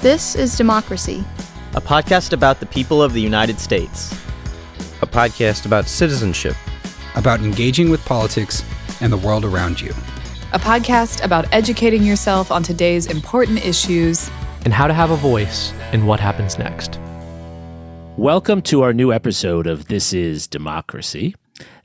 This is Democracy, a podcast about the people of the United States. A podcast about citizenship, about engaging with politics and the world around you. A podcast about educating yourself on today's important issues and how to have a voice in what happens next. Welcome to our new episode of This is Democracy.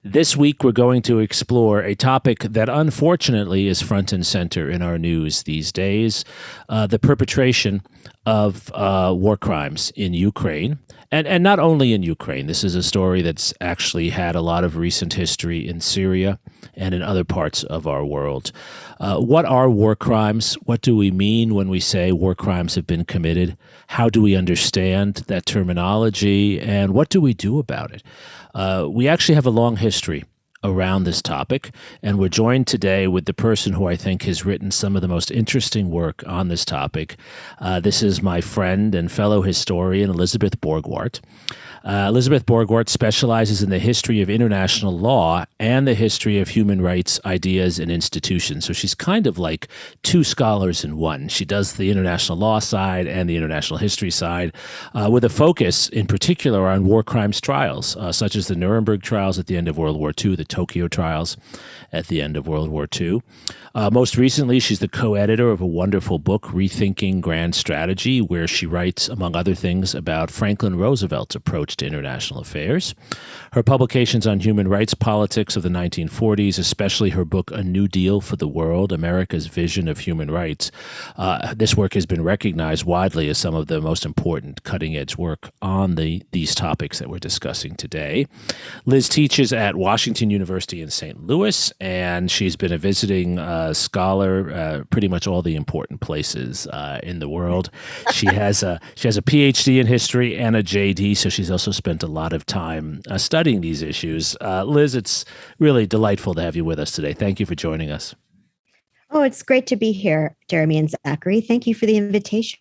This week, we're going to explore a topic that unfortunately is front and center in our news these days, the perpetration of war crimes in Ukraine. And not only in Ukraine. This is a story that's actually had a lot of recent history in Syria and in other parts of our world. What are war crimes? What do we mean when we say war crimes have been committed? How do we understand that terminology? And what do we do about it? We actually have a long history around this topic, and we're joined today with the person who I think has written some of the most interesting work on this topic. This is my friend and fellow historian, Elizabeth Borgwardt. Elizabeth Borgwardt specializes in the history of international law and the history of human rights ideas and institutions. So she's kind of like two scholars in one. She does the international law side and the international history side, with a focus in particular on war crimes trials, such as the Nuremberg trials at the end of World War II, the Tokyo trials at the end of World War II. Most recently, she's the co-editor of a wonderful book, Rethinking Grand Strategy, where she writes, among other things, about Franklin Roosevelt's approach to international affairs. Her publications on human rights politics of the 1940s, especially her book, A New Deal for the World, America's Vision of Human Rights. This work has been recognized widely as some of the most important cutting-edge work on these topics that we're discussing today. Liz teaches at Washington University in St. Louis, and she's been a visiting scholar pretty much all the important places in the world. She has a PhD in history and a JD, so she's also spent a lot of time studying these issues. Liz, it's really delightful to have you with us today. Thank you for joining us. Oh, it's great to be here, Jeremi and Zachary. Thank you for the invitation.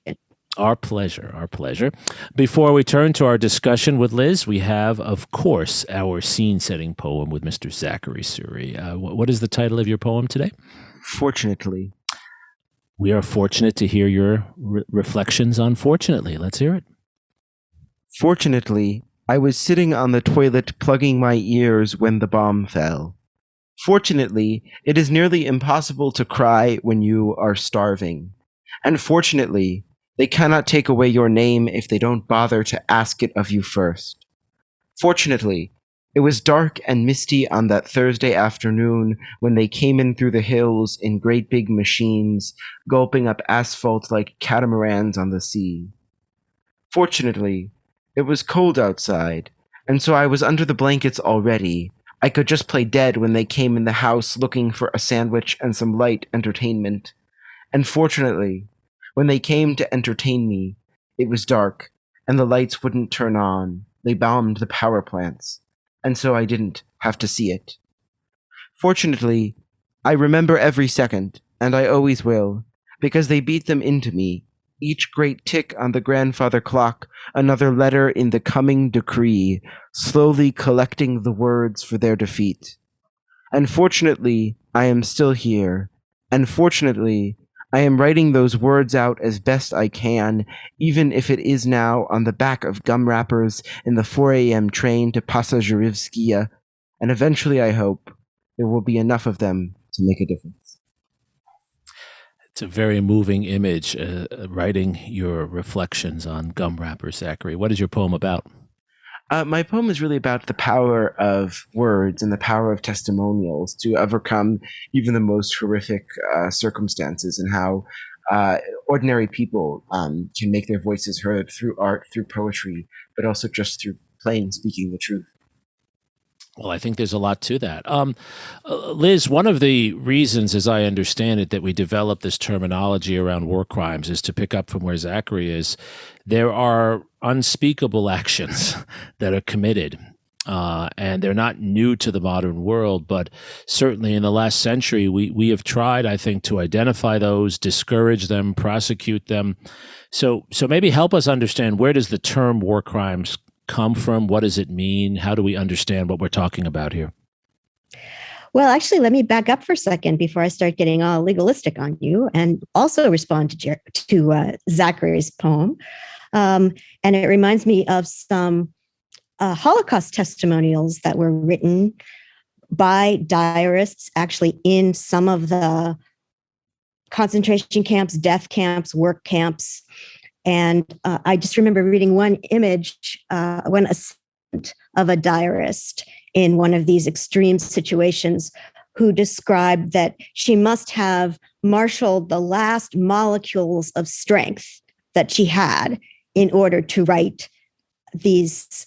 Our pleasure, our pleasure. Before we turn to our discussion with Liz, we have, of course, our scene-setting poem with Mr. Zachary Suri. What is the title of your poem today? Fortunately. We are fortunate to hear your reflections on Fortunately. Let's hear it. Fortunately, I was sitting on the toilet plugging my ears when the bomb fell. Fortunately, it is nearly impossible to cry when you are starving. And fortunately, they cannot take away your name if they don't bother to ask it of you first. Fortunately, it was dark and misty on that Thursday afternoon when they came in through the hills in great big machines, gulping up asphalt like catamarans on the sea. Fortunately, it was cold outside, and so I was under the blankets already. I could just play dead when they came in the house looking for a sandwich and some light entertainment. And fortunately, when they came to entertain me, it was dark, and the lights wouldn't turn on. They bombed the power plants, and so I didn't have to see it. Fortunately, I remember every second, and I always will, because they beat them into me. Each great tick on the grandfather clock, another letter in the coming decree, slowly collecting the words for their defeat. And fortunately, I am still here, and fortunately, I am writing those words out as best I can, even if it is now on the back of gum wrappers in the 4 a.m. train to Pasazhirivskaya, and eventually I hope there will be enough of them to make a difference. It's a very moving image, writing your reflections on gum wrappers, Zachary. What is your poem about? My poem is really about the power of words and the power of testimonials to overcome even the most horrific circumstances, and how ordinary people can make their voices heard through art, through poetry, but also just through plain speaking the truth. Well, I think there's a lot to that. Liz, one of the reasons, as I understand it, that we developed this terminology around war crimes is to pick up from where Zachary is. There are unspeakable actions that are committed, and they're not new to the modern world, but certainly in the last century, we have tried, I think, to identify those, discourage them, prosecute them. So maybe help us understand, where does the term war crimes come from? What does it mean? How do we understand what we're talking about here? Well, actually, let me back up for a second before I start getting all legalistic on you, and also respond to Zachary's poem. And it reminds me of some Holocaust testimonials that were written by diarists, actually in some of the concentration camps, death camps, work camps. And I just remember reading one image, one assistant of a diarist in one of these extreme situations, who described that she must have marshaled the last molecules of strength that she had in order to write these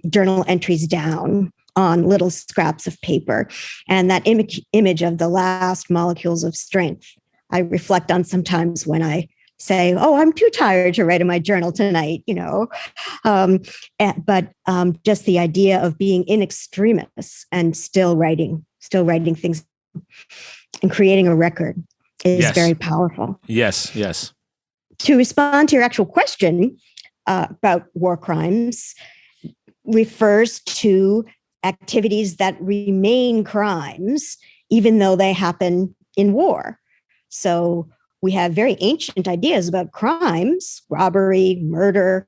journal entries down on little scraps of paper. And that image of the last molecules of strength, I reflect on sometimes when I say, oh, I'm too tired to write in my journal tonight, but just the idea of being in extremis and still writing things and creating a record is very powerful. Yes, yes. To respond to your actual question about war crimes, refers to activities that remain crimes, even though they happen in war. So we have very ancient ideas about crimes: robbery, murder,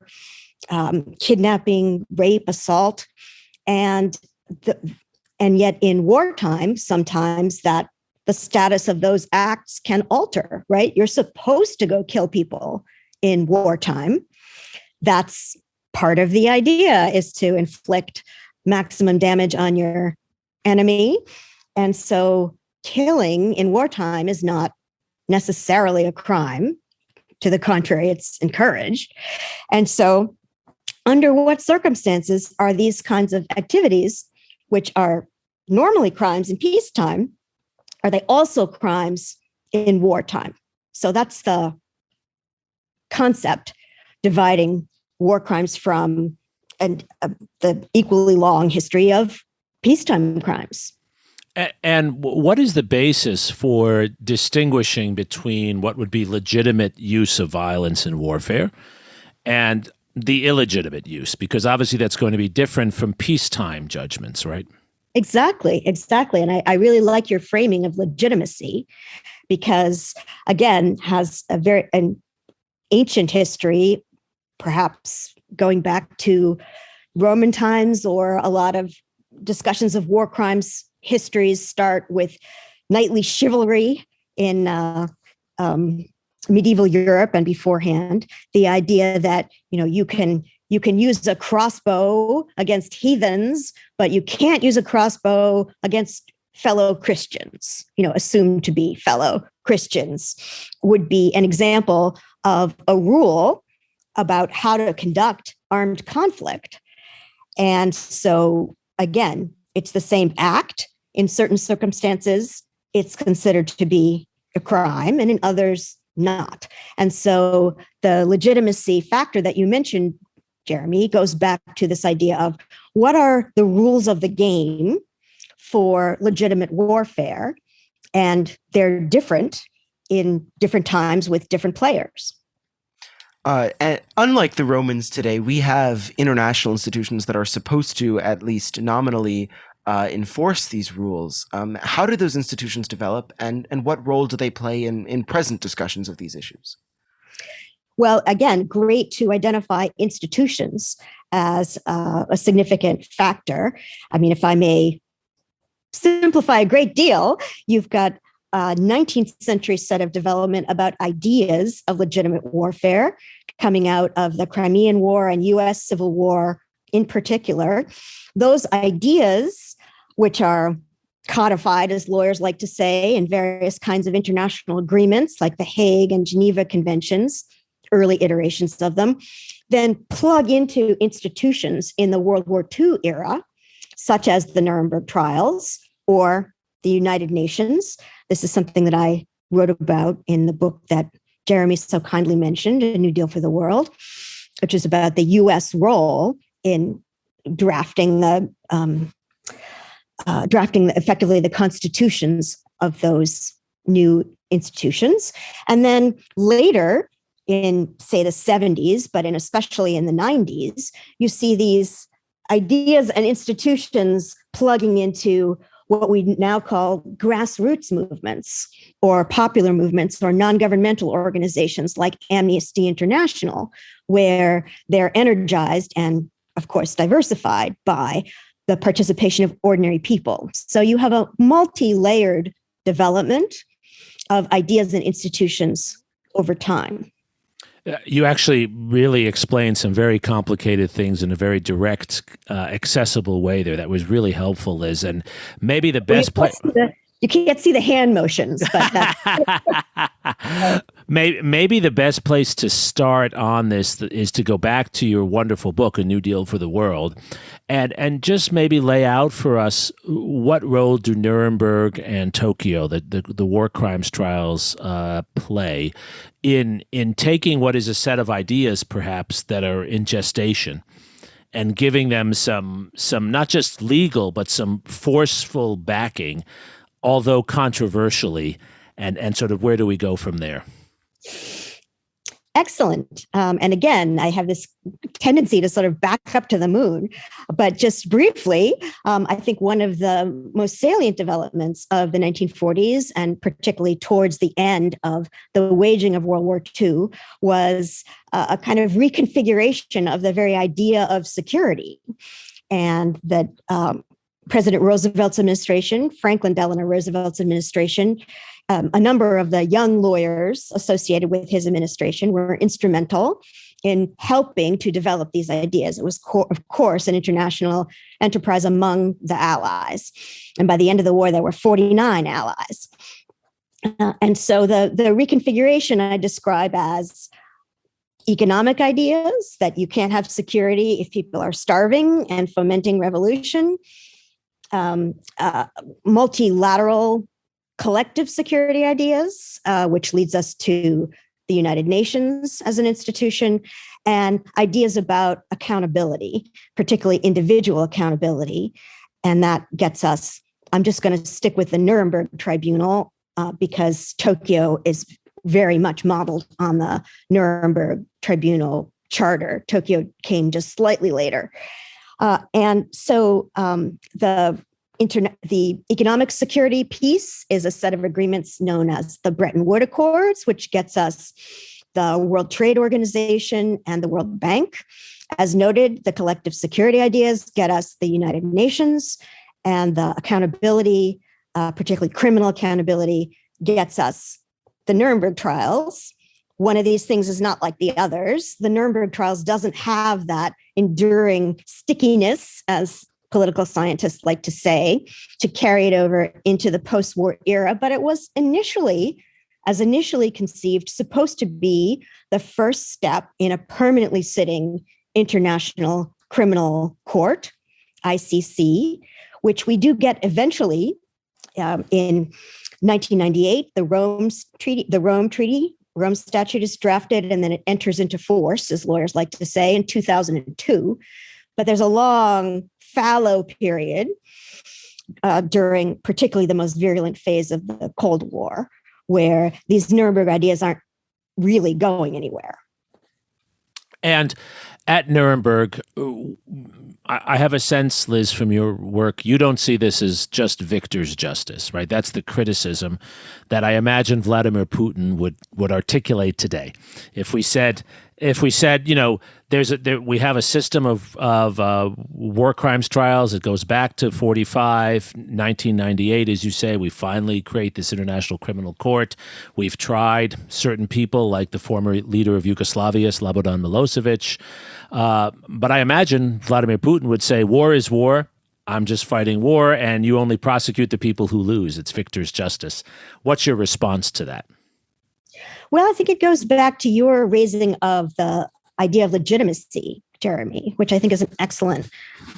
kidnapping, rape, assault. And yet in wartime, sometimes that the status of those acts can alter, right? You're supposed to go kill people in wartime. That's part of the idea, is to inflict maximum damage on your enemy. And so killing in wartime is not necessarily a crime. To the contrary, it's encouraged. And so under what circumstances are these kinds of activities, which are normally crimes in peacetime, are they also crimes in wartime? So that's the concept dividing war crimes from the equally long history of peacetime crimes. And what is the basis for distinguishing between what would be legitimate use of violence in warfare and the illegitimate use? Because obviously that's going to be different from peacetime judgments, right? Exactly. And I really like your framing of legitimacy, because, again, has an ancient history, perhaps going back to Roman times, or a lot of discussions of war crimes histories start with knightly chivalry in medieval Europe and beforehand. The idea that you can use a crossbow against heathens, but you can't use a crossbow against fellow Christians, assumed to be fellow Christians, would be an example of a rule about how to conduct armed conflict. And so, again, it's the same act. In certain circumstances, it's considered to be a crime, and in others, not. And so the legitimacy factor that you mentioned, Jeremy, goes back to this idea of what are the rules of the game for legitimate warfare, and they're different in different times with different players. And unlike the Romans today, we have international institutions that are supposed to, at least nominally, enforce these rules. How did those institutions develop, and what role do they play in present discussions of these issues? Well, again, great to identify institutions as a significant factor. I mean, if I may simplify a great deal, you've got a 19th century set of development about ideas of legitimate warfare coming out of the Crimean War and US Civil War in particular. Those ideas, which are codified, as lawyers like to say, in various kinds of international agreements like the Hague and Geneva Conventions, early iterations of them, then plug into institutions in the World War II era, such as the Nuremberg trials or the United Nations. This is something that I wrote about in the book that Jeremy so kindly mentioned, A New Deal for the World, which is about the U.S. role in drafting effectively the constitutions of those new institutions. And then later in, say, the 70s, but especially in the 90s, you see these ideas and institutions plugging into what we now call grassroots movements or popular movements or non-governmental organizations like Amnesty International, where they're energized and, of course, diversified by the participation of ordinary people. So you have a multi-layered development of ideas and institutions over time. You actually really explained some very complicated things in a very direct, accessible way there. That was really helpful, Liz. And maybe the best place. You can't see the hand motions, but maybe the best place to start on this is to go back to your wonderful book, A New Deal for the World, and just maybe lay out for us what role do Nuremberg and Tokyo, the war crimes trials, play in taking what is a set of ideas, perhaps, that are in gestation, and giving them some not just legal but some forceful backing, although controversially, and sort of where do we go from there? Excellent. And again, I have this tendency to sort of back up to the moon, but just briefly, I think one of the most salient developments of the 1940s, and particularly towards the end of the waging of World War II, was a kind of reconfiguration of the very idea of security. And that President Roosevelt's administration, Franklin Delano Roosevelt's administration, a number of the young lawyers associated with his administration were instrumental in helping to develop these ideas. It was, of course, an international enterprise among the Allies. And by the end of the war, there were 49 allies. And so the reconfiguration I describe as economic ideas, that you can't have security if people are starving and fomenting revolution, multilateral collective security ideas, which leads us to the United Nations as an institution, and ideas about accountability, particularly individual accountability. And that gets us, I'm just going to stick with the Nuremberg Tribunal because Tokyo is very much modeled on the Nuremberg Tribunal Charter. Tokyo came just slightly later. And so the economic security piece is a set of agreements known as the Bretton Woods Accords, which gets us the World Trade Organization and the World Bank. As noted, the collective security ideas get us the United Nations, and the accountability, particularly criminal accountability, gets us the Nuremberg trials. One of these things is not like the others. The Nuremberg trials doesn't have that enduring stickiness, as political scientists like to say, to carry it over into the post-war era. But it was initially conceived, supposed to be the first step in a permanently sitting International Criminal Court, ICC, which we do get eventually in 1998. The Rome Statute is drafted, and then it enters into force, as lawyers like to say, in 2002. But there's a long fallow period during particularly the most virulent phase of the Cold War, where these Nuremberg ideas aren't really going anywhere. And at Nuremberg, I have a sense, Liz, from your work, you don't see this as just victor's justice, right? That's the criticism that I imagine Vladimir Putin would articulate today. If we said, you know, we have a system of war crimes trials. It goes back to 1998, as you say. We finally create this International Criminal Court. We've tried certain people like the former leader of Yugoslavia, Slobodan Milosevic. But I imagine Vladimir Putin would say, war is war. I'm just fighting war, and you only prosecute the people who lose. It's victor's justice. What's your response to that? Well, I think it goes back to your raising of the idea of legitimacy, Jeremy, which I think is an excellent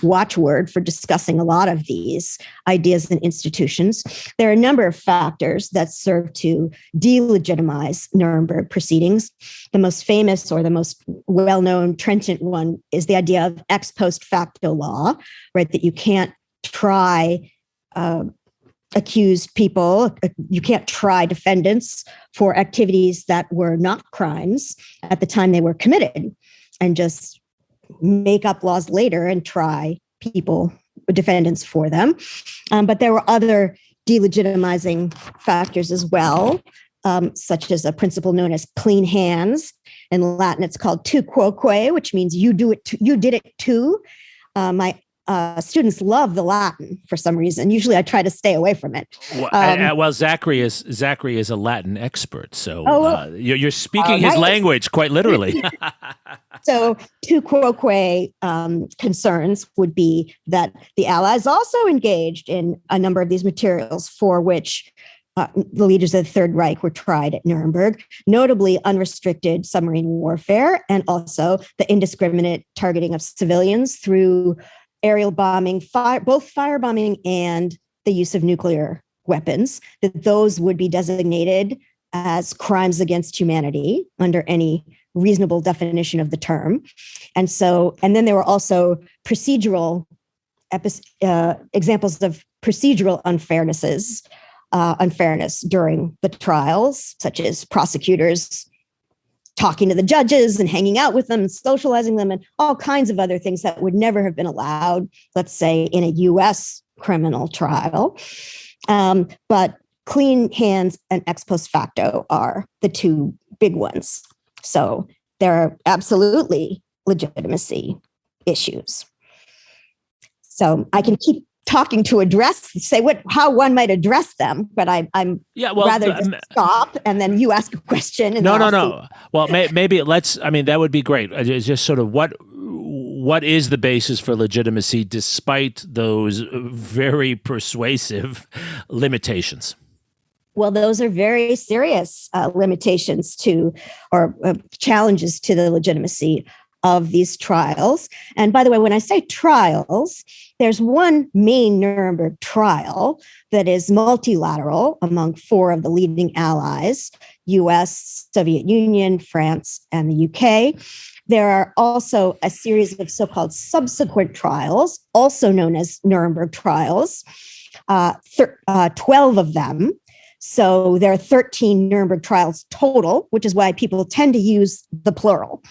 watchword for discussing a lot of these ideas and institutions. There are a number of factors that serve to delegitimize Nuremberg proceedings. The most famous or the most well-known trenchant one is the idea of ex post facto law, right? That you can't try accused people, you can't try defendants for activities that were not crimes at the time they were committed, and just make up laws later and try people defendants for them. But there were other delegitimizing factors as well, such as a principle known as clean hands. In Latin, it's called tu quoque, which means you did it too. My students love the Latin for some reason. Usually I try to stay away from it. Well, Zachary is a Latin expert, so you're speaking his language quite literally. So tu quoque concerns would be that the Allies also engaged in a number of these materials for which the leaders of the Third Reich were tried at Nuremberg, notably unrestricted submarine warfare and also the indiscriminate targeting of civilians through aerial bombing, both firebombing and the use of nuclear weapons, that those would be designated as crimes against humanity under any reasonable definition of the term. And then there were also procedural examples of procedural unfairness during the trials, such as prosecutors talking to the judges and hanging out with them and socializing them and all kinds of other things that would never have been allowed, let's say, in a U.S. criminal trial. But clean hands and ex post facto are the two big ones. So there are absolutely legitimacy issues. So I can keep talking to how one might address them, but I'm rather just stop and then you ask a question. And No. Well, maybe that would be great. It's just sort of what is the basis for legitimacy despite those very persuasive limitations? Well, those are very serious limitations or challenges to the legitimacy of these trials. And by the way, when I say trials, there's one main Nuremberg trial that is multilateral among four of the leading allies, US, Soviet Union, France, and the UK. There are also a series of so-called subsequent trials, also known as Nuremberg trials, 12 of them. So there are 13 Nuremberg trials total, which is why people tend to use the plural.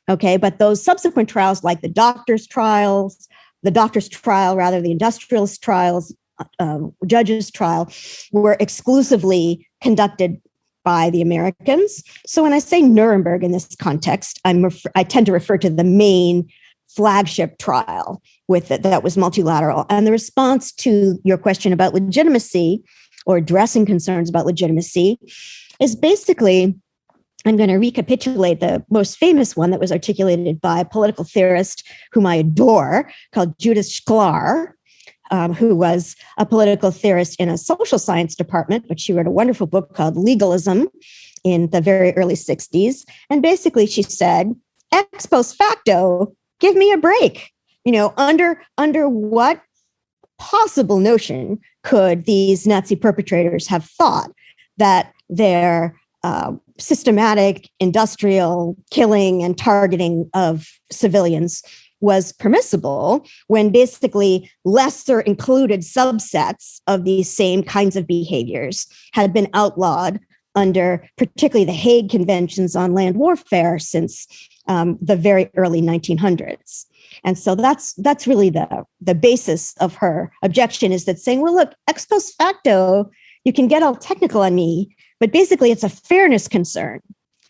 Okay, but those subsequent trials, like the doctor's trial, the industrialist trials, judge's trial, were exclusively conducted by the Americans. So when I say Nuremberg in this context, I tend to refer to the main flagship trial that was multilateral. And the response to your question about legitimacy or addressing concerns about legitimacy is basically, I'm going to recapitulate the most famous one that was articulated by a political theorist whom I adore, called Judith Shklar, who was a political theorist in a social science department, but she wrote a wonderful book called Legalism in the very early 60s. And basically she said, ex post facto, give me a break. Under what possible notion could these Nazi perpetrators have thought that their systematic industrial killing and targeting of civilians was permissible when basically lesser included subsets of these same kinds of behaviors had been outlawed under particularly the Hague Conventions on Land Warfare since the very early 1900s. And so that's really the basis of her objection, is that saying, well, look, ex post facto, you can get all technical on me, but basically it's a fairness concern,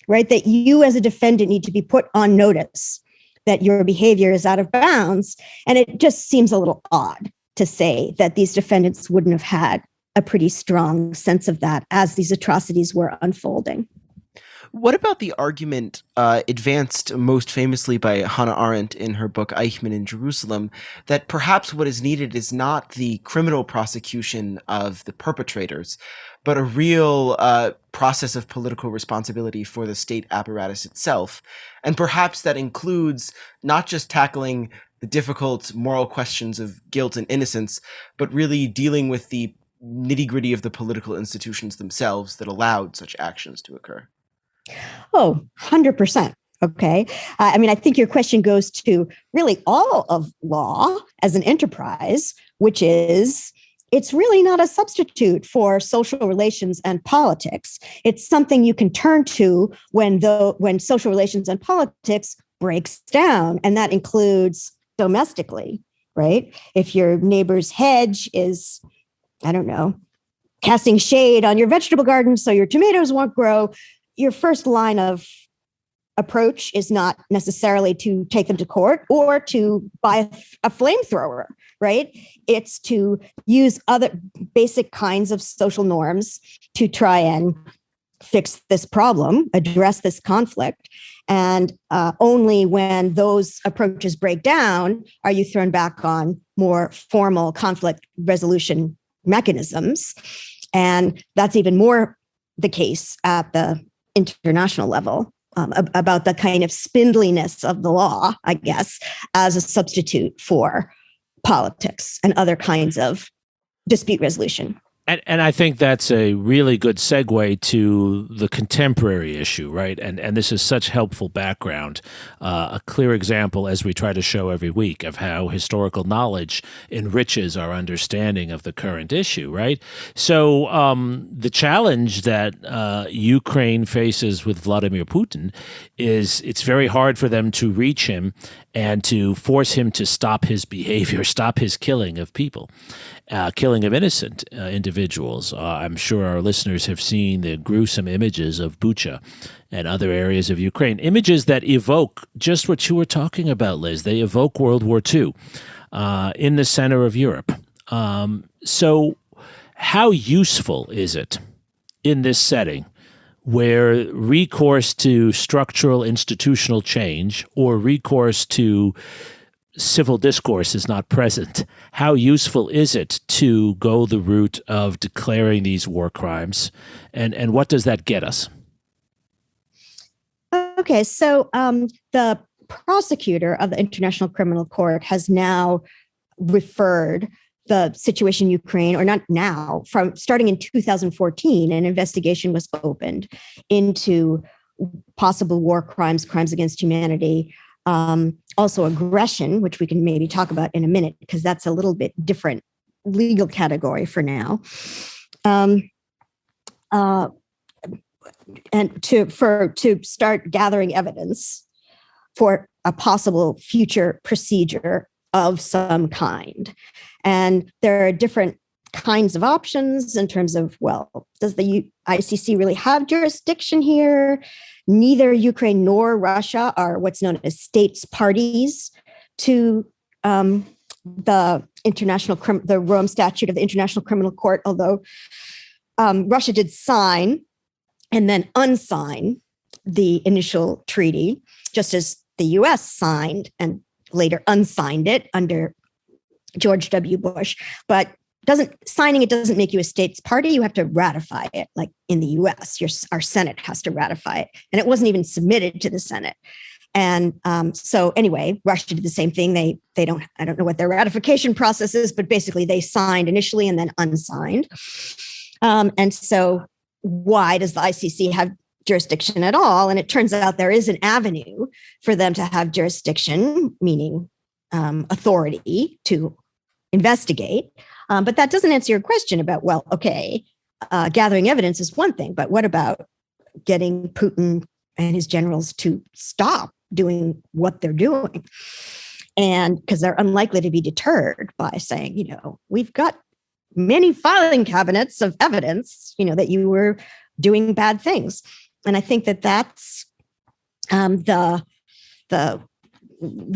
right? That you as a defendant need to be put on notice that your behavior is out of bounds. And it just seems a little odd to say that these defendants wouldn't have had a pretty strong sense of that as these atrocities were unfolding. What about the argument advanced most famously by Hannah Arendt in her book Eichmann in Jerusalem, that perhaps what is needed is not the criminal prosecution of the perpetrators, but a real process of political responsibility for the state apparatus itself? And perhaps that includes not just tackling the difficult moral questions of guilt and innocence, but really dealing with the nitty-gritty of the political institutions themselves that allowed such actions to occur. Oh, 100%. Okay. I think your question goes to really all of law as an enterprise, which is it's really not a substitute for social relations and politics. It's something you can turn to when social relations and politics breaks down. And that includes domestically. right? If your neighbor's hedge is, I don't know, casting shade on your vegetable garden so your tomatoes won't grow, your first line of approach is not necessarily to take them to court or to buy a flamethrower, right? It's to use other basic kinds of social norms to try and fix this problem, address this conflict. And only when those approaches break down are you thrown back on more formal conflict resolution mechanisms. And that's even more the case at the international level. About the kind of spindliness of the law, I guess, as a substitute for politics and other kinds of dispute resolution. And I think that's a really good segue to the contemporary issue, right? And this is such helpful background, a clear example, as we try to show every week, of how historical knowledge enriches our understanding of the current issue, right? So the challenge that Ukraine faces with Vladimir Putin is it's very hard for them to reach him and to force him to stop his behavior, stop his killing of people. Killing of innocent individuals. I'm sure our listeners have seen the gruesome images of Bucha and other areas of Ukraine, images that evoke just what you were talking about, Liz. They evoke World War II in the center of Europe. So how useful is it in this setting where recourse to structural institutional change or recourse to civil discourse is not present? How useful is it to go the route of declaring these war crimes? And what does that get us? Okay, so the prosecutor of the International Criminal Court has now referred the situation in Ukraine, or not now, from starting in 2014, an investigation was opened into possible war crimes, crimes against humanity, also aggression, which we can maybe talk about in a minute, because that's a little bit different legal category for now. And to start gathering evidence for a possible future procedure of some kind. And there are different kinds of options in terms of, well, does the ICC really have jurisdiction here? Neither Ukraine nor Russia are what's known as states parties to the Rome Statute of the International Criminal Court, although Russia did sign and then unsign the initial treaty, just as the US signed and later unsigned it under George W. Bush. But signing it doesn't make you a states party. You have to ratify it, like in the US. Our Senate has to ratify it. And it wasn't even submitted to the Senate. And so anyway, Russia did the same thing. I don't know what their ratification process is, but basically they signed initially and then unsigned. And so why does the ICC have jurisdiction at all? And it turns out there is an avenue for them to have jurisdiction, meaning authority to investigate. But that doesn't answer your question about, well, okay, gathering evidence is one thing, but what about getting Putin and his generals to stop doing what they're doing? And because they're unlikely to be deterred by saying, we've got many filing cabinets of evidence, that you were doing bad things. And I think that that's the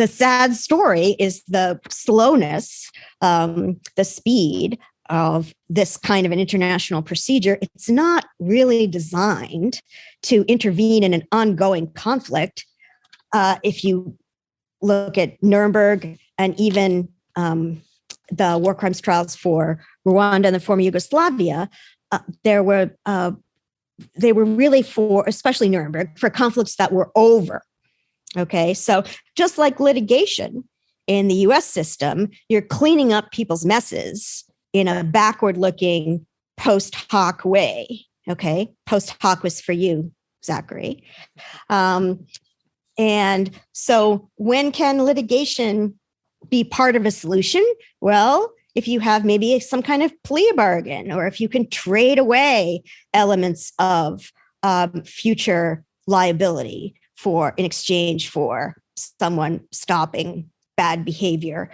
sad story is the slowness, the speed of this kind of an international procedure. It's not really designed to intervene in an ongoing conflict. If you look at Nuremberg and even the war crimes trials for Rwanda and the former Yugoslavia, they were really for, especially Nuremberg, for conflicts that were over. Okay, so just like litigation in the US system, you're cleaning up people's messes in a backward-looking post hoc way. Okay, post hoc was for you, Zachary. And so when can litigation be part of a solution? Well, if you have maybe some kind of plea bargain, or if you can trade away elements of future liability in exchange for someone stopping bad behavior.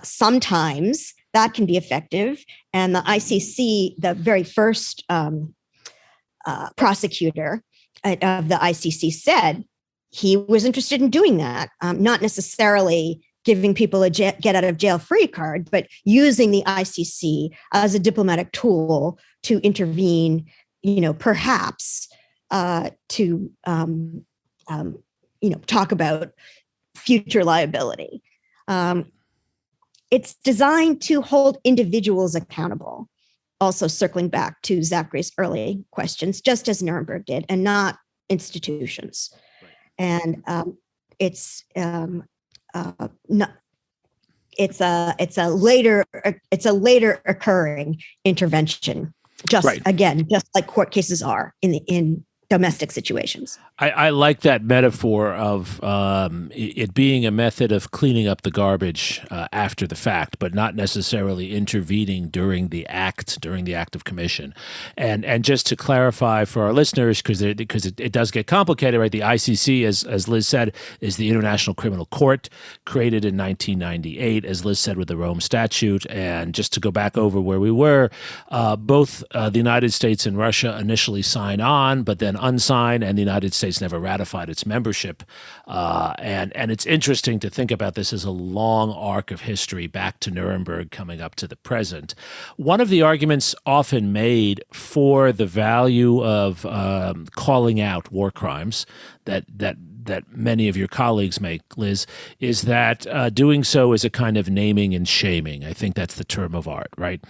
Sometimes that can be effective. And the ICC, the very first prosecutor of the ICC, said he was interested in doing that, not necessarily giving people a get out of jail free card, but using the ICC as a diplomatic tool to intervene, perhaps to talk about future liability. It's designed to hold individuals accountable. Also circling back to Zachary's early questions, just as Nuremberg did, and not institutions. Right. And it's a later occurring intervention. Just like court cases are in domestic situations. I like that metaphor of it being a method of cleaning up the garbage after the fact, but not necessarily intervening during the act of commission. And just to clarify for our listeners, because it does get complicated, right? The ICC, as Liz said, is the International Criminal Court, created in 1998, as Liz said, with the Rome Statute. And just to go back over where we were, both the United States and Russia initially sign on, but then unsign, and the United States never ratified its membership. And it's interesting to think about this as a long arc of history back to Nuremberg coming up to the present. One of the arguments often made for the value of calling out war crimes that many of your colleagues make, Liz, is that doing so is a kind of naming and shaming. I think that's the term of art, right?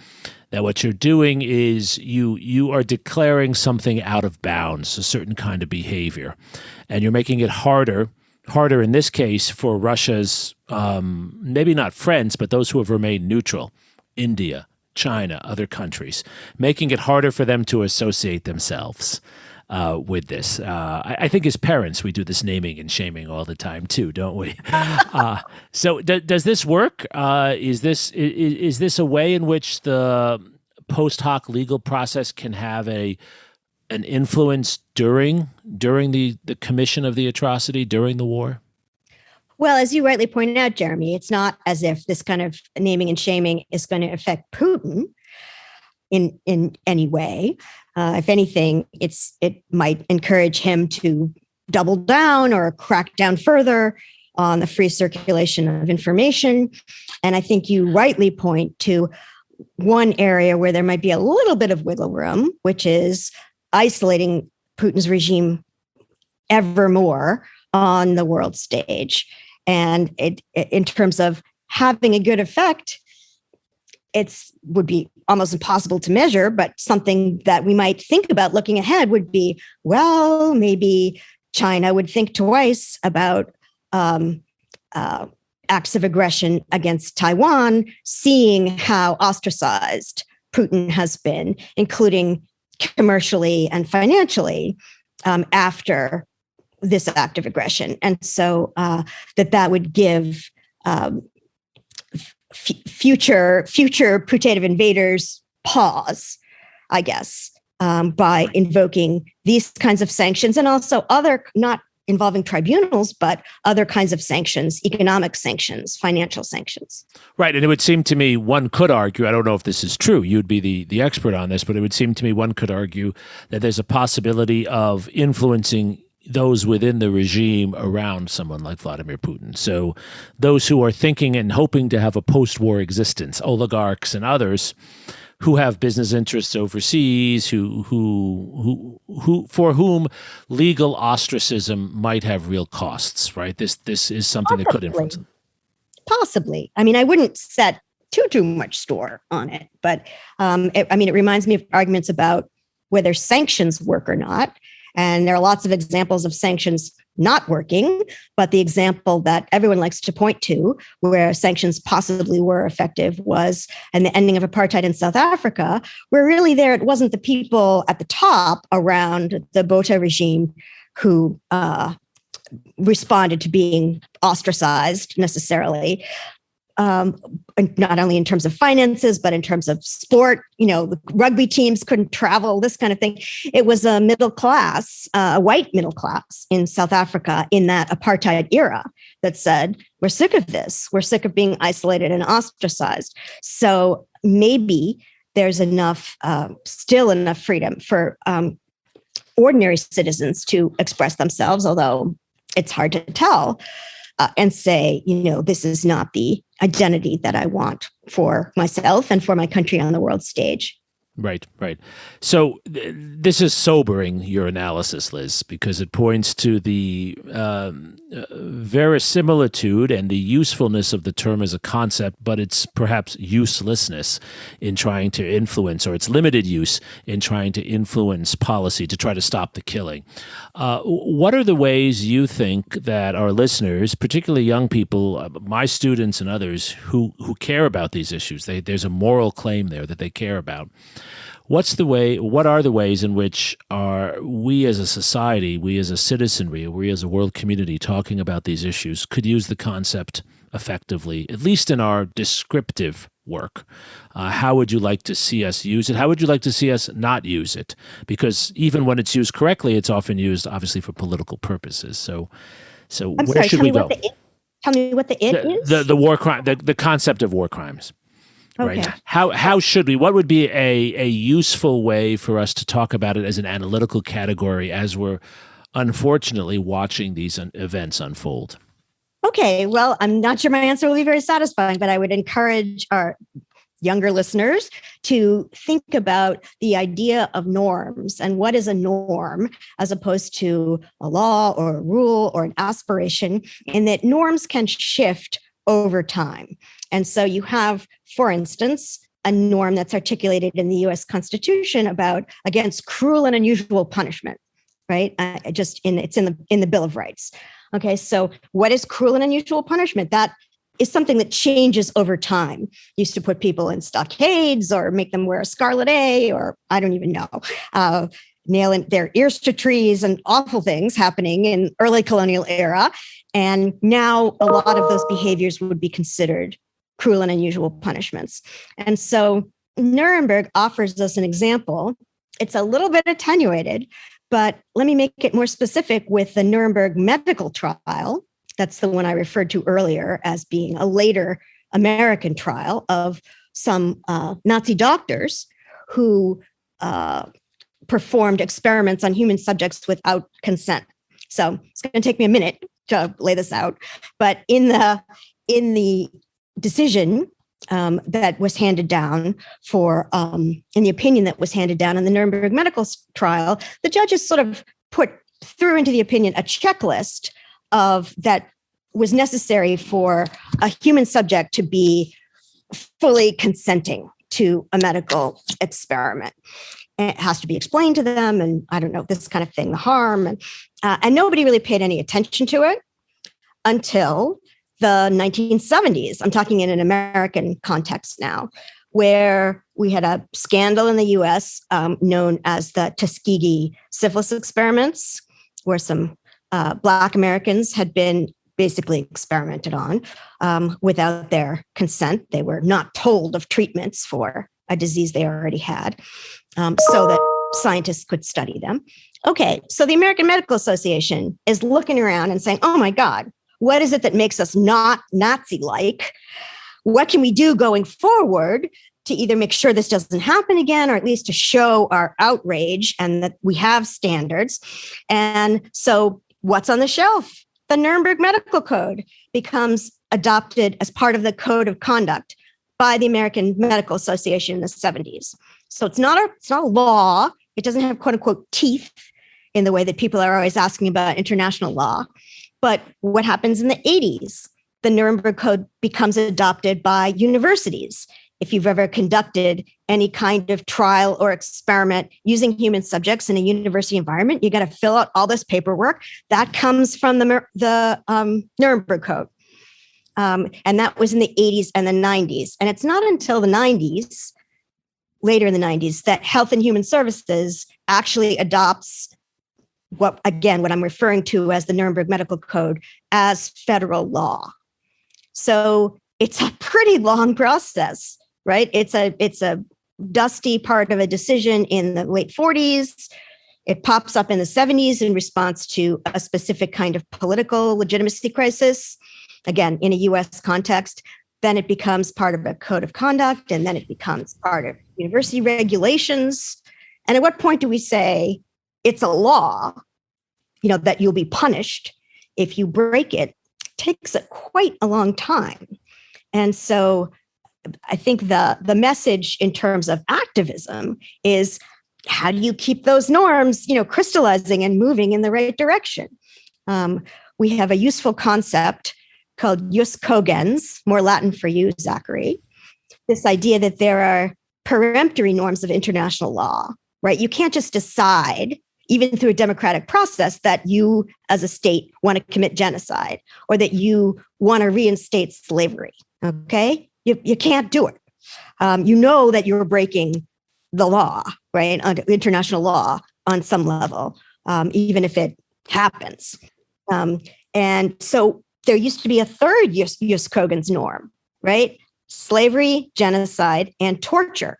That what you're doing is you are declaring something out of bounds, a certain kind of behavior, and you're making it harder in this case for Russia's maybe not friends, but those who have remained neutral, India, China, other countries, making it harder for them to associate themselves with this. I think as parents, we do this naming and shaming all the time too, don't we? So does this work? Is this a way in which the post hoc legal process can have an influence during the commission of the atrocity, during the war? Well, as you rightly pointed out, Jeremy, it's not as if this kind of naming and shaming is going to affect Putin in any way. If anything, it might encourage him to double down or crack down further on the free circulation of information. And I think you rightly point to one area where there might be a little bit of wiggle room, which is isolating Putin's regime ever more on the world stage. And in terms of having a good effect, would be almost impossible to measure, but something that we might think about looking ahead would be, well, maybe China would think twice about acts of aggression against Taiwan, seeing how ostracized Putin has been, including commercially and financially, after this act of aggression. And so that would give future putative invaders pause, I guess, by invoking these kinds of sanctions, and also other, not involving tribunals, but other kinds of sanctions, economic sanctions, financial sanctions. Right. And it would seem to me one could argue, I don't know if this is true, you'd be the expert on this, but it would seem to me one could argue that there's a possibility of influencing those within the regime around someone like Vladimir Putin. So those who are thinking and hoping to have a post-war existence, oligarchs and others who have business interests overseas, who for whom legal ostracism might have real costs, right? This is something that could influence them. Possibly. I mean, I wouldn't set too much store on it, but it reminds me of arguments about whether sanctions work or not. And there are lots of examples of sanctions not working, but the example that everyone likes to point to where sanctions possibly were effective was in the ending of apartheid in South Africa, where really it wasn't the people at the top around the Botha regime who responded to being ostracized necessarily. not only in terms of finances, but in terms of sport. The rugby teams couldn't travel, this kind of thing. It was a middle class, a white middle class in South Africa in that apartheid era that said, we're sick of this. We're sick of being isolated and ostracized. So maybe there's still enough freedom for ordinary citizens to express themselves, although it's hard to tell, and say, this is not the identity that I want for myself and for my country on the world stage. Right. So this is sobering, your analysis, Liz, because it points to the verisimilitude and the usefulness of the term as a concept, but its perhaps uselessness in trying to influence, or its limited use in trying to influence policy to try to stop the killing. What are the ways you think that our listeners, particularly young people, my students and others who care about these issues, there's a moral claim there that they care about. What are the ways in which we as a society, we as a citizenry, we as a world community talking about these issues could use the concept effectively, at least in our descriptive work? How would you like to see us use it? How would you like to see us not use it? Because even when it's used correctly, it's often used, obviously, for political purposes. So where should we go? Tell me what the it is? The war crime, the concept of war crimes. Okay. Right. How should we? What would be a useful way for us to talk about it as an analytical category as we're unfortunately watching these events unfold? Okay. Well, I'm not sure my answer will be very satisfying, but I would encourage our younger listeners to think about the idea of norms and what is a norm as opposed to a law or a rule or an aspiration, and that norms can shift over time. And so you have, for instance, a norm that's articulated in the U.S. Constitution against cruel and unusual punishment, right? It's in the Bill of Rights. Okay, so what is cruel and unusual punishment? That is something that changes over time. Used to put people in stockades or make them wear a scarlet A, or I don't even know, nailing their ears to trees and awful things happening in early colonial era. And now a lot of those behaviors would be considered cruel and unusual punishments. And so Nuremberg offers us an example. It's a little bit attenuated, but let me make it more specific with the Nuremberg medical trial. That's the one I referred to earlier as being a later American trial of some Nazi doctors who performed experiments on human subjects without consent. So it's going to take me a minute to lay this out, but in the decision that was handed down in the opinion that was handed down in the Nuremberg medical trial, the judges sort of threw into the opinion a checklist that was necessary for a human subject to be fully consenting to a medical experiment. And it has to be explained to them, and I don't know, this kind of thing, the harm, and nobody really paid any attention to it until the 1970s. I'm talking in an American context now, where we had a scandal in the US known as the Tuskegee syphilis experiments, where some Black Americans had been basically experimented on without their consent. They were not told of treatments for a disease they already had, so that scientists could study them. Okay, so the American Medical Association is looking around and saying, oh my God, what is it that makes us not Nazi-like? What can we do going forward to either make sure this doesn't happen again, or at least to show our outrage and that we have standards? And so what's on the shelf? The Nuremberg Medical Code becomes adopted as part of the Code of Conduct by the American Medical Association in the 70s. So it's not a law. It doesn't have quote unquote teeth in the way that people are always asking about international law. But what happens in the 80s? The Nuremberg Code becomes adopted by universities. If you've ever conducted any kind of trial or experiment using human subjects in a university environment, you got to fill out all this paperwork. That comes from the Nuremberg Code. And that was in the 80s and the 90s. And it's not until the 90s, later in the 90s, that Health and Human Services actually adopts what I'm referring to as the Nuremberg Medical Code as federal law. So it's a pretty long process, right? It's a dusty part of a decision in the late 40s. It pops up in the 70s in response to a specific kind of political legitimacy crisis, again, in a US context. Then it becomes part of a code of conduct, and then it becomes part of university regulations. And at what point do we say it's a law, that you'll be punished if you break it? It takes quite a long time. And so I think the message in terms of activism is, how do you keep those norms, crystallizing and moving in the right direction? We have a useful concept called jus cogens, more Latin for you, Zachary. This idea that there are peremptory norms of international law, right? You can't just decide, even through a democratic process, that you as a state want to commit genocide or that you want to reinstate slavery, okay? You can't do it. You know that you're breaking the law, right? Under international law on some level, even if it happens. And so there used to be a third jus cogens norm, right? Slavery, genocide, and torture.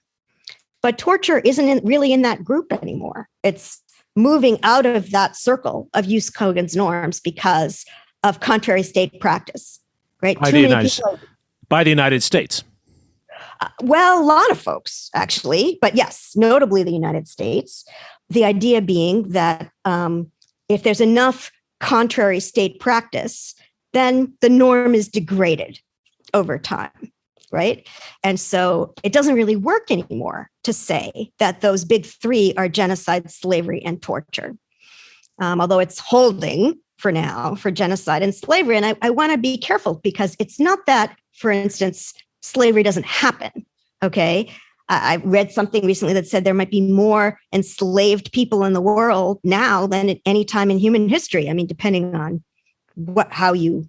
But torture isn't really in that group anymore. It's moving out of that circle of jus cogens norms because of contrary state practice, right? By the United States. Well, a lot of folks, actually, but yes, notably the United States. The idea being that if there's enough contrary state practice, then the norm is degraded over time, right? And so it doesn't really work anymore to say that those big three are genocide, slavery, and torture. Although it's holding for now for genocide and slavery. And I want to be careful, because it's not that, for instance, slavery doesn't happen, okay? I read something recently that said there might be more enslaved people in the world now than at any time in human history. I mean, depending on how you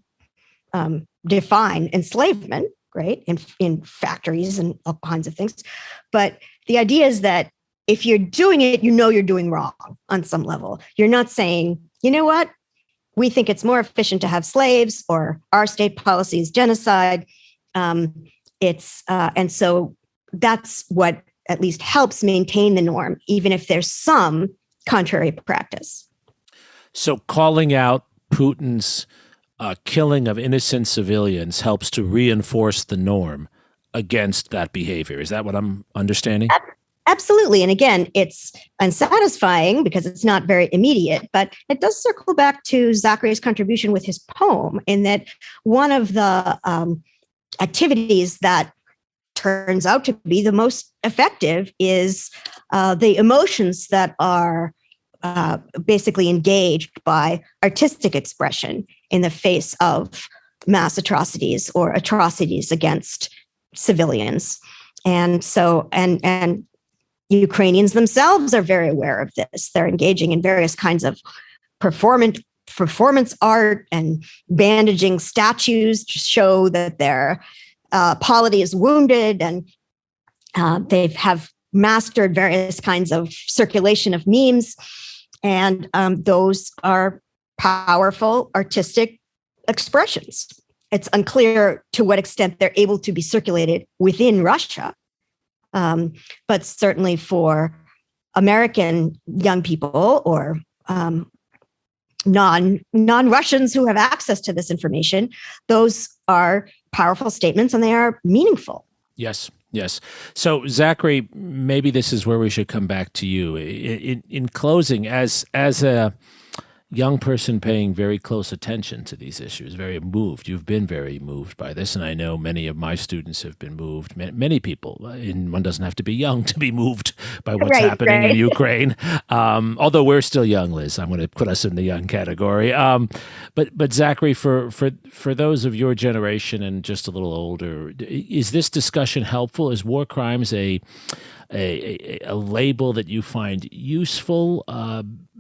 define enslavement, right? In factories and all kinds of things. But the idea is that if you're doing it, you're doing wrong on some level. You're not saying, you know what? We think it's more efficient to have slaves, or our state policy is genocide. And so that's what at least helps maintain the norm, even if there's some contrary practice. So calling out Putin's killing of innocent civilians helps to reinforce the norm against that behavior. Is that what I'm understanding? Absolutely. And again, it's unsatisfying because it's not very immediate, but it does circle back to Zachary's contribution with his poem, in that one of the activities that turns out to be the most effective is the emotions that are basically engaged by artistic expression in the face of mass atrocities or atrocities against civilians. And so, and Ukrainians themselves are very aware of this. They're engaging in various kinds of performance art and bandaging statues to show that their polity is wounded, and they have mastered various kinds of circulation of memes. And those are powerful artistic expressions. It's unclear to what extent they're able to be circulated within Russia. But certainly for American young people or non-Russians who have access to this information, those are powerful statements and they are meaningful. Yes. So, Zachary, maybe this is where we should come back to you. In closing, as a young person paying very close attention to these issues, very moved. You've been very moved by this, and I know many of my students have been moved. Many people, one doesn't have to be young to be moved by what's happening in Ukraine. Although we're still young, Liz, I'm going to put us in the young category. But Zachary, for those of your generation and just a little older, is this discussion helpful? Is war crimes a label that you find useful?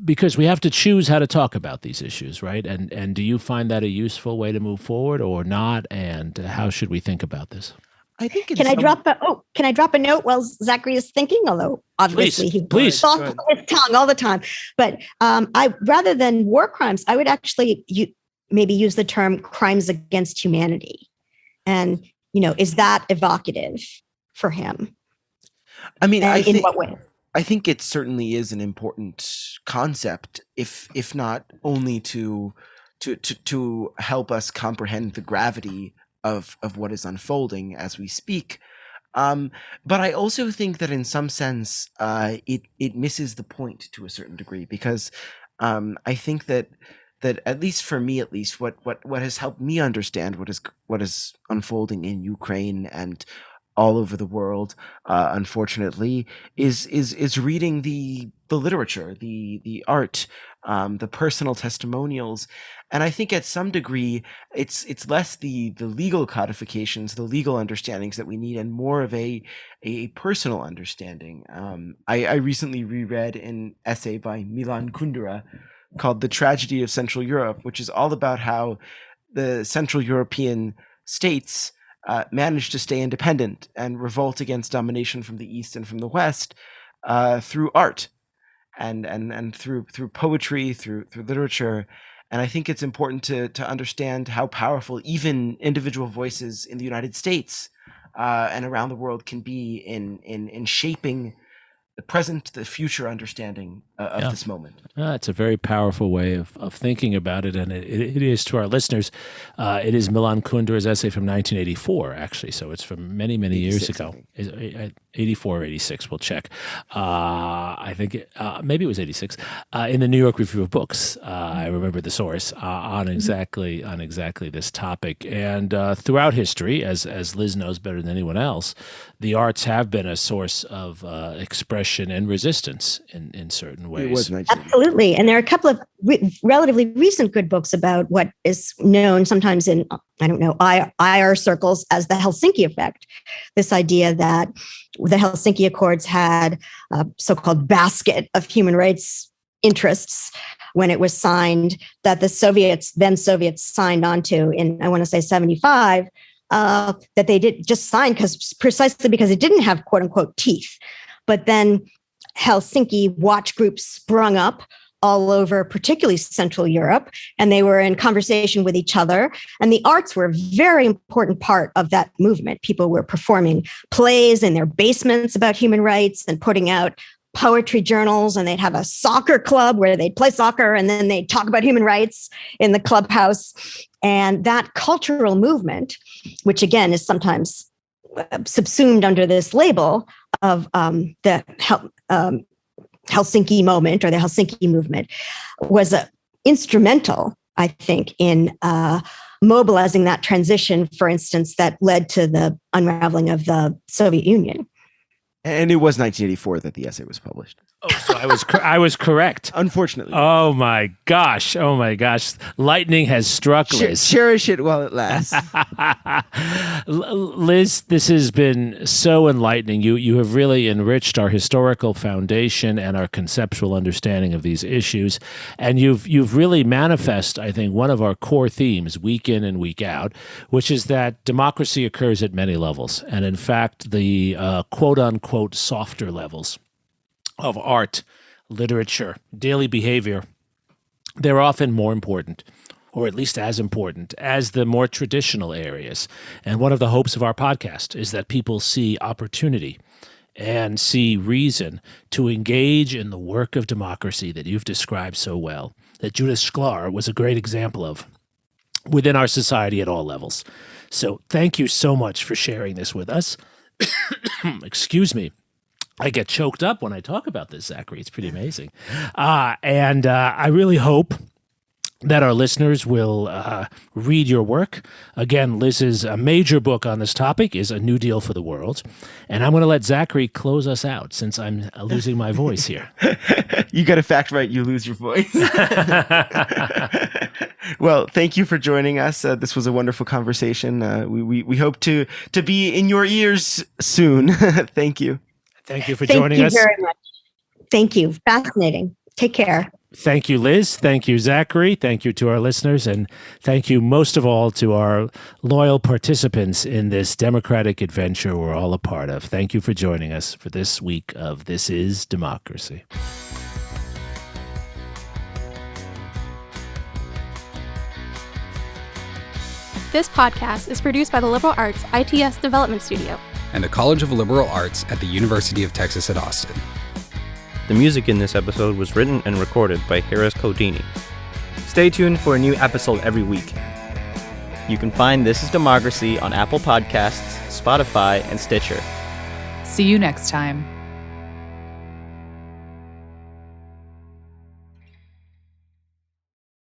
Because we have to choose how to talk about these issues, right? And do you find that a useful way to move forward or not? And how should we think about this? I think. Can I drop a note while Zachary is thinking? Although obviously he talks with his tongue all the time. But I, rather than war crimes, I would actually maybe use the term crimes against humanity. And is that evocative for him? I mean, And in what way? I think it certainly is an important concept, if not only to help us comprehend the gravity of what is unfolding as we speak. But I also think that in some sense, it misses the point to a certain degree, because I think that at least for me, what has helped me understand what is unfolding in Ukraine and all over the world, unfortunately, is reading the literature, the art, the personal testimonials. And I think at some degree, it's less the legal codifications, the legal understandings that we need, and more of a personal understanding. I recently reread an essay by Milan Kundera called "The Tragedy of Central Europe," which is all about how the Central European states managed to stay independent and revolt against domination from the East and from the West through art and through poetry, through literature. And I think it's important to understand how powerful even individual voices in the United States and around the world can be in shaping the present, the future understanding of this moment. It's a very powerful way of thinking about it, and it is to our listeners. It is Milan Kundera's essay from 1984, actually, so it's from many, many years ago. 84 or 86, we'll check. I think maybe it was 86. In the New York Review of Books, I remember the source on exactly this topic. And throughout history, as Liz knows better than anyone else, the arts have been a source of expression and resistance in certain ways. It was 1980. Absolutely. And there are a couple of relatively recent good books about what is known sometimes in, IR circles as the Helsinki effect. This idea that the Helsinki Accords had a so-called basket of human rights interests when it was signed, that the then Soviets signed onto in, I want to say 75, that they did just sign precisely because it didn't have quote unquote teeth. But then Helsinki watch groups sprung up all over, particularly Central Europe, and they were in conversation with each other. And the arts were a very important part of that movement. People were performing plays in their basements about human rights and putting out poetry journals, and they'd have a soccer club where they'd play soccer and then they'd talk about human rights in the clubhouse. And that cultural movement, which again is sometimes subsumed under this label of the Helsinki moment or the Helsinki movement, was instrumental, I think, in mobilizing that transition, for instance, that led to the unraveling of the Soviet Union. And it was 1984 that the essay was published. Oh, so I was correct. Unfortunately. Oh my gosh. Lightning has struck Liz. Cherish it while it lasts. Liz, this has been so enlightening. You have really enriched our historical foundation and our conceptual understanding of these issues. And you've really manifest, I think, one of our core themes week in and week out, which is that democracy occurs at many levels. And in fact, the quote unquote softer levels of art, literature, daily behavior, they're often more important, or at least as important, as the more traditional areas. And one of the hopes of our podcast is that people see opportunity and see reason to engage in the work of democracy that you've described so well, that Judith Sklar was a great example of within our society at all levels. So thank you so much for sharing this with us. Excuse me. I get choked up when I talk about this, Zachary. It's pretty amazing. And I really hope that our listeners will read your work. Again, Liz's major book on this topic is A New Deal for the World. And I'm going to let Zachary close us out since I'm losing my voice here. You got a fact right, you lose your voice. Well, thank you for joining us. This was a wonderful conversation. We hope to be in your ears soon. Thank you. Thank you for joining us. Thank you very much. Thank you. Fascinating. Take care. Thank you, Liz. Thank you, Zachary. Thank you to our listeners. And thank you most of all to our loyal participants in this democratic adventure we're all a part of. Thank you for joining us for this week of This Is Democracy. This podcast is produced by the Liberal Arts ITS Development Studio and the College of Liberal Arts at the University of Texas at Austin. The music in this episode was written and recorded by Harris Codini. Stay tuned for a new episode every week. You can find This is Democracy on Apple Podcasts, Spotify, and Stitcher. See you next time.